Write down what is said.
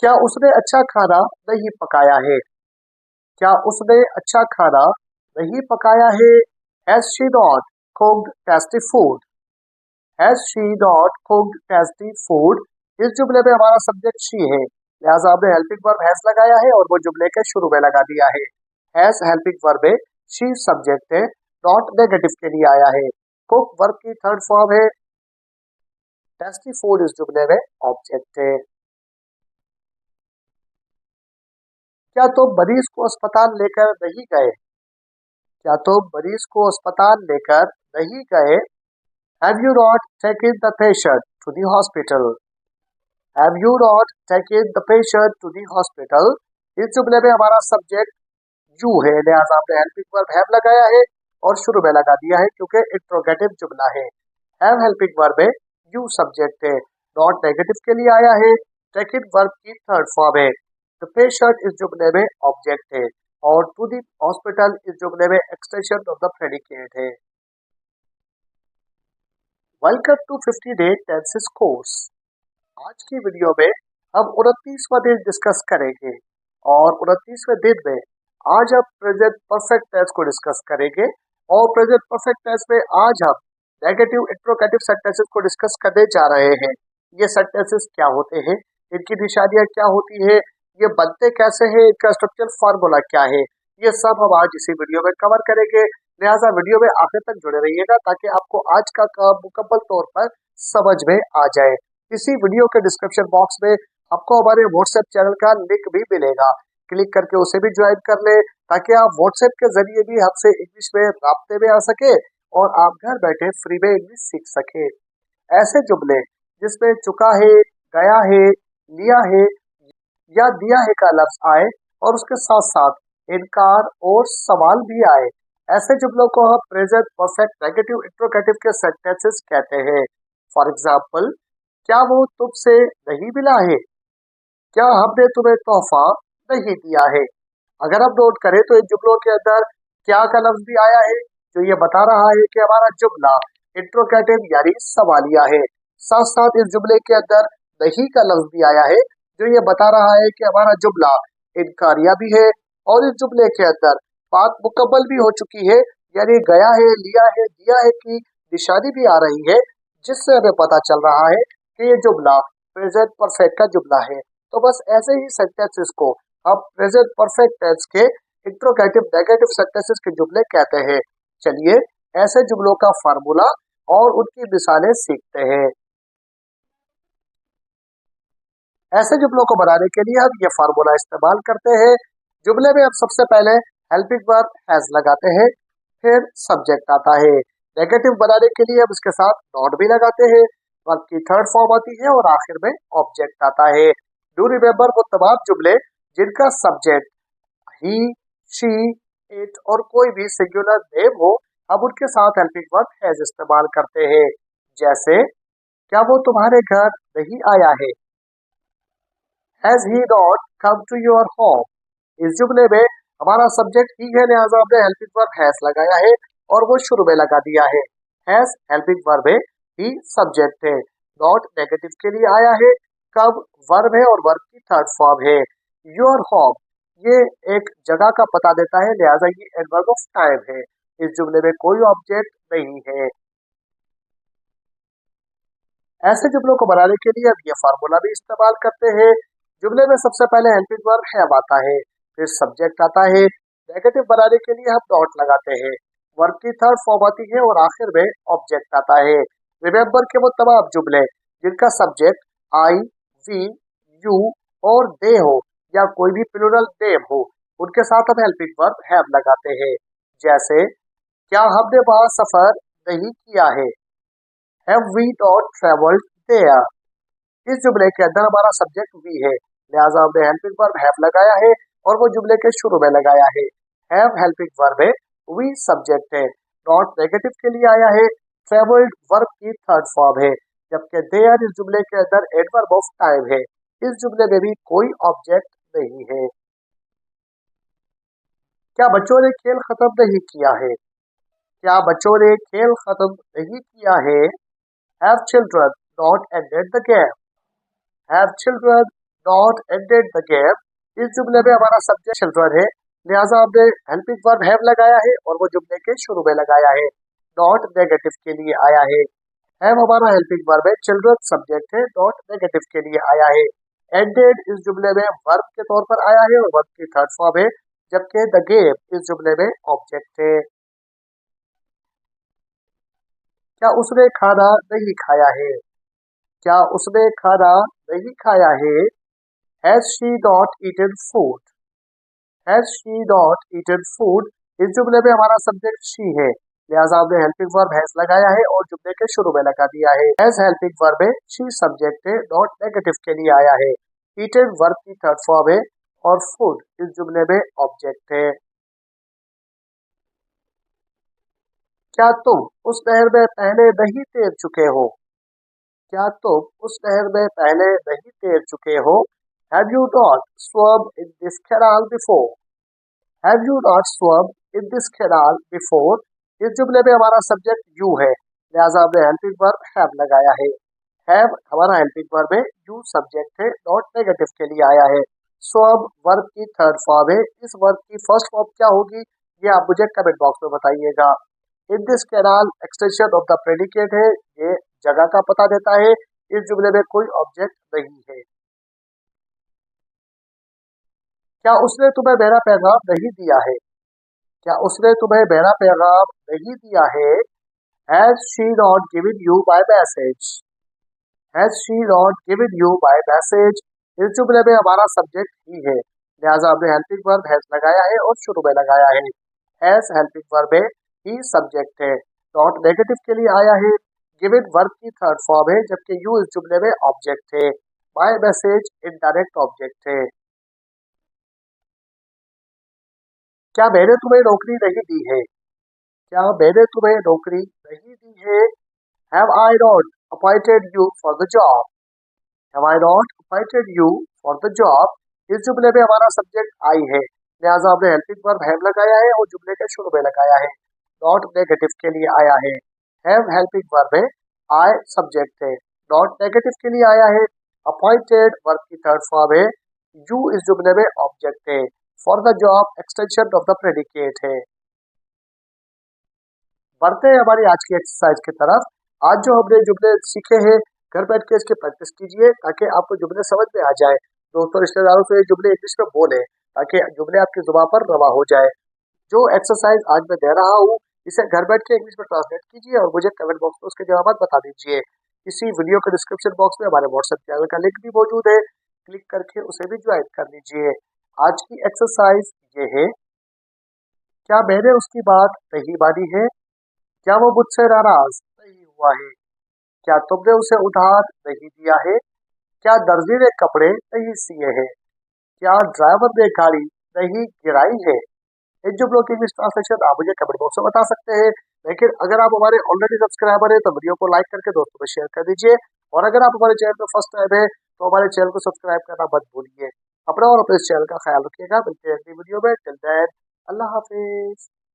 क्या उसने अच्छा खाना नहीं पकाया है? क्या उसने अच्छा खाना नहीं पकाया है? Has she not cooked tasty food? Has she not cooked tasty food? इस जुमले में हमारा सब्जेक्ट she है, लिहाजा हमने हेल्पिंग वर्ब हैज लगाया है और वो जुमले के शुरू में लगा दिया है। हैज हेल्पिंग वर्ब है, she सब्जेक्ट है, नॉट नेगेटिव के लिए आया है। कुक वर्ब की थर्ड फॉर्म है, टेस्टी फूड इस जुमले में ऑब्जेक्ट है। क्या तुम मरीज को अस्पताल लेकर नहीं गए? क्या तुम मरीज को अस्पताल लेकर नहीं गए? Have you not taken the patient to the hospital? Have you not taken the patient to the hospital? इस जुमले में हमारा सब्जेक्ट यू है, लिहाजा हमने हेल्पिंग वर्ब हैव लगाया है और शुरू में लगा दिया है क्योंकि इंट्रोगेटिव जुमला है। हैव हेल्पिंग वर्ब है, यू सब्जेक्ट है, नॉट नेगेटिव के लिए आया है, टेकन वर्ब की थर्ड फॉर्म है। द पेशेंट इस जुमले में ऑब्जेक्ट है और टू द हॉस्पिटल इस जुमले में एक्सटेंशन ऑफ द प्रेडिकेट है। Welcome to 50 day tenses course. आज की वीडियो में हम 29वां दिन डिस्कस करेंगे और 29वें दिन में आज हम प्रेजेंट परफेक्ट टेंस को डिस्कस करेंगे और प्रेजेंट परफेक्ट टेंस में आज हम नेगेटिव इंट्रोगेटिव सेंटेंसेस को डिस्कस करने जा रहे हैं। ये सेंटेंसेस क्या होते हैं, इनकी निशानियां क्या होती है, ये बनते कैसे हैं, इनका स्ट्रक्चर फार्मूला क्या है, ये सब हम आज इसी वीडियो में कवर करेंगे। लिहाजा वीडियो में आखिर तक जुड़े रहिएगा ताकि आपको आज का काम मुकम्मल तौर पर समझ में आ जाए। इसी वीडियो के डिस्क्रिप्शन बॉक्स में आपको हमारे व्हाट्सएप चैनल का लिंक भी मिलेगा, क्लिक करके उसे भी ज्वाइन कर ले ताकि आप व्हाट्सएप के जरिए भी हमसे इंग्लिश में राब्ते में आ सके और आप घर बैठे फ्री में इंग्लिश सीख सके। ऐसे जुमले जिसमें चुका है, गया है, लिया है या दिया है का लफ्ज आए और उसके साथ साथ इनकार और सवाल भी आए, ऐसे जुमलों को हम प्रेजेंट परफेक्ट नेगेटिव इंट्रोगेटिव के सेंटेंसेस कहते हैं। फॉर एग्जाम्पल, क्या वो तुमसे नहीं मिला है? क्या हमने तुम्हें तोहफा नहीं दिया है? अगर हम नोट करें तो इन जुमलों के अंदर क्या का लफ्ज भी आया है जो ये बता रहा है कि हमारा जुमला इंट्रोगेटिव यानी सवालिया है। साथ साथ इस जुमले के अंदर नहीं का लफ्ज भी आया है जो ये बता रहा है कि हमारा जुमला इनकारिया भी है और इस जुमले के अंदर बात मुकम्मल भी हो चुकी है, यानी गया है, लिया है, दिया है की निशानी भी आ रही है, जिससे हमें पता चल रहा है कि ये जुमला प्रेजेंट परफेक्ट का जुमला है। तो बस ऐसे ही सेंटेंसेस को हम प्रेजेंट परफेक्ट टेंस के इंट्रोगेटिव नेगेटिव सेंटेंसेस के जुमले कहते हैं। चलिए ऐसे जुमलों का फार्मूला और उनकी मिसालें सीखते हैं। ऐसे जुमलों को बनाने के लिए हम ये फार्मूला इस्तेमाल करते हैं। जुमले में हम सबसे पहले हेल्पिंग वर्ब हैज लगाते हैं, फिर सब्जेक्ट आता है। नेगेटिव बनाने के लिए हम इसके साथ नॉट भी लगाते हैं, वर्ब की थर्ड फॉर्म आती है और आखिर में ऑब्जेक्ट आता है। डू रिमेंबर वो तमाम जुमले जिनका सब्जेक्ट ही, शी, इट और कोई भी सिंगुलर नेम हो, हम उनके साथ हेल्पिंग वर्ब हैज इस्तेमाल करते हैं। जैसे, क्या वो तुम्हारे घर नहीं आया है? Has he not come to your home? इस जुमले में हमारा सब्जेक्ट ही है, लिहाजा हमने हेल्पिंग वर्ब हैज लगाया है और वो शुरू में लगा दिया है। हैज हेल्पिंग वर्ब है, ही सब्जेक्ट है, नॉट नेगेटिव के लिए आया है, कब वर्ब है और वर्ब की थर्ड फॉर्म है। योर होम ये एक जगह का पता देता है, लिहाजा ये एडवर्ब ऑफ टाइम है। इस जुमले में कोई ऑब्जेक्ट नहीं है। ऐसे जुमलों को बनाने के लिए हम ये फार्मूला भी इस्तेमाल करते हैं। जुमले में सबसे पहले हेल्पिंग वर्ब हैव आता है, फिर सब्जेक्ट आता है। नेगेटिव बनाने के लिए हम नॉट लगाते हैं, वर्ब की थर्ड फॉर्म आती है और आखिर में ऑब्जेक्ट आता है। रिमेंबर के वो तमाम जुमले जिनका सब्जेक्ट आई, वी, यू और दे हो या कोई भी प्लूरल नेम हो, उनके साथ हम हेल्पिंग वर्ब हैव लगाते हैं। जैसे, क्या हमने वहां सफर नहीं किया है? Have we not traveled there? इस जुमले के अंदर हमारा सब्जेक्ट वी है, लिहाजा हमने हेल्पिंग वर्ब हैव लगाया है और वो जुमले के शुरू में लगाया है। हैव हेल्पिंग वर्ब है, वी सब्जेक्ट है, नॉट नेगेटिव के लिए आया है, ट्रेवल्ड वर्ब की थर्ड फॉर्म है, जबकि देयर इस जुमले के अंदर एडवर्ब ऑफ टाइम है। इस जुमले में भी कोई ऑब्जेक्ट नहीं है। क्या बच्चों ने खेल खत्म नहीं किया है? क्या बच्चों ने खेल खत्म नहीं किया है? Have children not ended the game? Have children dot ended the game. इस जुमले में हमारा सब्जेक्ट चिल्ड्रन है, लिहाजा हमने हेल्पिंग वर्ब हैव लगाया है और वो जुमले के शुरू में लगाया है। डॉट नेगेटिव के लिए आया है। हैव हमारा हेल्पिंग वर्ब है, चिल्ड्रन सब्जेक्ट है, डॉट नेगेटिव के लिए आया है। एंडेड इस जुमले में वर्ब के तौर पर आया है और वर्ब की थर्ड फॉर्म है, जबकि द गेम इस जुमले में ऑब्जेक्ट है। क्या उसने खाना नहीं खाया है? क्या उसने खाना नहीं खाया है? Has she not eaten food? Has she not eaten food इस जुमले में हमारा सब्जेक्ट शी है, लिहाजा हमने हेल्पिंग वर्ब हैज लगाया है और जुमले के शुरू में लगा दिया है। हैज हेल्पिंग वर्ब है, शी सब्जेक्ट है, नॉट नेगेटिव के लिए आया है। ईटन वर्ब की थर्ड फॉर्म है और फूड इस जुमले में ऑब्जेक्ट है। क्या तुम उस नहर में पहले नहीं तैर चुके हो? क्या तुम उस नहर में पहले नहीं तैर चुके हो? Have you not swum in this canal before? Have you not swum in this canal before इस जुमले में हमारा सब्जेक्ट यू है, लिहाजा हमने हेल्पिंग वर्ब हैव लगाया है। हैव हमारा हेल्पिंग वर्ब है, यू सब्जेक्ट है, नॉट नेगेटिव के लिए आया है। swum वर्ब की थर्ड फॉर्म है, इस वर्ब की फर्स्ट फॉर्म क्या होगी ये आप मुझे कमेंट बॉक्स में बताइएगा। In this canal extension of the predicate है, ये जगह का पता देता है, इस जुमले में कोई ऑब्जेक्ट नहीं है। क्या उसने तुम्हें मेरा पैगाम नहीं दिया है? क्या उसने तुम्हें मेरा पैगाम नहीं दिया है? Has she not given you my message? Has she not given you my message इस जुमले में हमारा सब्जेक्ट ही है, लिहाजा हमने हेल्पिंग वर्ब हैज लगाया है और शुरू में लगाया है। हैज हेल्पिंग वर्ब है, ही सब्जेक्ट है, नॉट नेगेटिव के लिए आया है। गिवन वर्ब की थर्ड फॉर्म है, जबकि यू इस जुमले में ऑब्जेक्ट है। माय मैसेज इनडायरेक्ट ऑब्जेक्ट है। क्या मैंने तुम्हें नौकरी नहीं दी है? क्या मैंने तुम्हें नौकरी नहीं दी है? Have I not appointed you for the job? Have I not appointed you for the job इस जुमले में हमारा सब्जेक्ट आई है, लिहाजा हमने हेल्पिंग वर्ब हैव लगाया है और जुमले के शुरू में लगाया है। नॉट नेगेटिव के लिए आया है। हैव हेल्पिंग वर्ब है, आई सब्जेक्ट है, नॉट नेगेटिव के लिए आया है। अपॉइंटेड वर्ब की थर्ड फॉर्म है, यू इस जुमले में ऑब्जेक्ट है। For the job extension of the predicate है। बढ़ते हैं हमारी आज की एक्सरसाइज की तरफ। आज जो हमने जुमले सीखे हैं, घर बैठ के इसकी प्रैक्टिस कीजिए ताकि आपको जुमले समझ में आ जाए। दोस्तों रिश्तेदारों से ये जुमले इंग्लिश में बोले ताकि जुमले आपकी जुबान पर रवा हो जाए। जो एक्सरसाइज आज मैं दे रहा हूँ इसे घर बैठ के इंग्लिश में ट्रांसलेट कीजिए और मुझे कमेंट बॉक्स में उसके जवाब बता दीजिए। इसी वीडियो के डिस्क्रिप्शन बॉक्स में हमारे व्हाट्सएप चैनल का लिंक भी मौजूद है, क्लिक करके उसे भी ज्वाइन कर लीजिए। आज की एक्सरसाइज ये है, क्या मैंने उसकी बात नहीं मानी है? क्या वो मुझसे नाराज नहीं हुआ है? क्या तुमने उसे उधार नहीं दिया है? क्या दर्जी ने कपड़े नहीं सिए हैं? क्या ड्राइवर ने गाड़ी नहीं गिराई है? इन जुमलों की इंग्लिश ट्रांसलेशन आप मुझे कमेंट बॉक्स में बता सकते हैं, लेकिन अगर आप हमारे ऑलरेडी सब्सक्राइबर हैं तो वीडियो को लाइक करके दोस्तों में शेयर कर दीजिए, और अगर आप हमारे चैनल पर फर्स्ट टाइम है तो हमारे चैनल को सब्सक्राइब करना मत भूलिए। अपना और अपने इस चैनल का ख्याल रखिएगा। मिलते हैं अगली वीडियो में। टिल देन अल्लाह हाफिज।